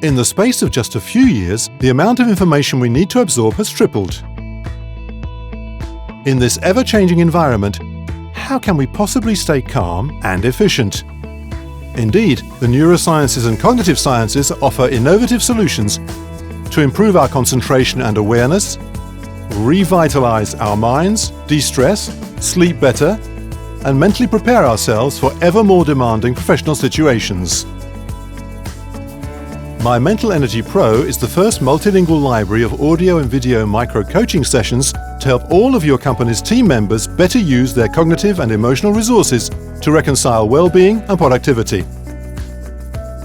In the space of just a few years, the amount of information we need to absorb has tripled. In this ever-changing environment, how can we possibly stay calm and efficient? Indeed, the neurosciences and cognitive sciences offer innovative solutions to improve our concentration and awareness, revitalize our minds, de-stress, sleep better, and mentally prepare ourselves for ever more demanding professional situations. My Mental Energy Pro is the first multilingual library of audio and video micro-coaching sessions to help all of your company's team members better use their cognitive and emotional resources to reconcile well-being and productivity.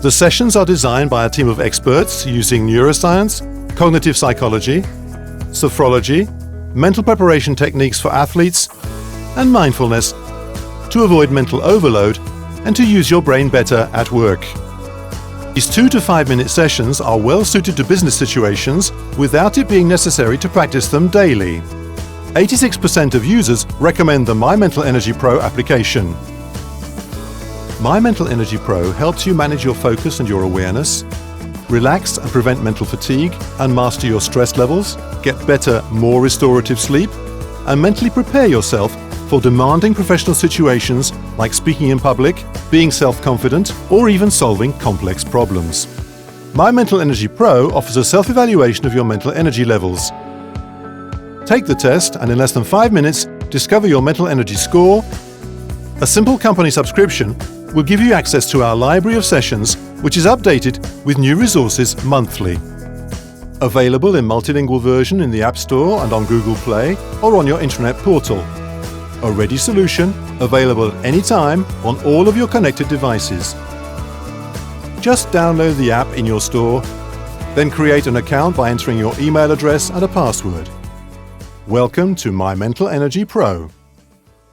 The sessions are designed by a team of experts using neuroscience, cognitive psychology, sophrology, mental preparation techniques for athletes, and mindfulness to avoid mental overload and to use your brain better at work. These 2 to 5 minute sessions are well suited to business situations without it being necessary to practice them daily. 86% of users recommend the My Mental Energy Pro application. My Mental Energy Pro helps you manage your focus and your awareness, relax and prevent mental fatigue, and master your stress levels, get better, more restorative sleep, and mentally prepare yourself for demanding professional situations like speaking in public, being self-confident, or even solving complex problems. My Mental Energy Pro offers a self-evaluation of your mental energy levels. Take the test and in less than 5 minutes, discover your mental energy score. A simple company subscription will give you access to our library of sessions, which is updated with new resources monthly. Available in multilingual version in the App Store and on Google Play or on your intranet portal. A ready solution, available anytime on all of your connected devices. Just download the app in your store, then create an account by entering your email address and a password. Welcome to My Mental Energy Pro.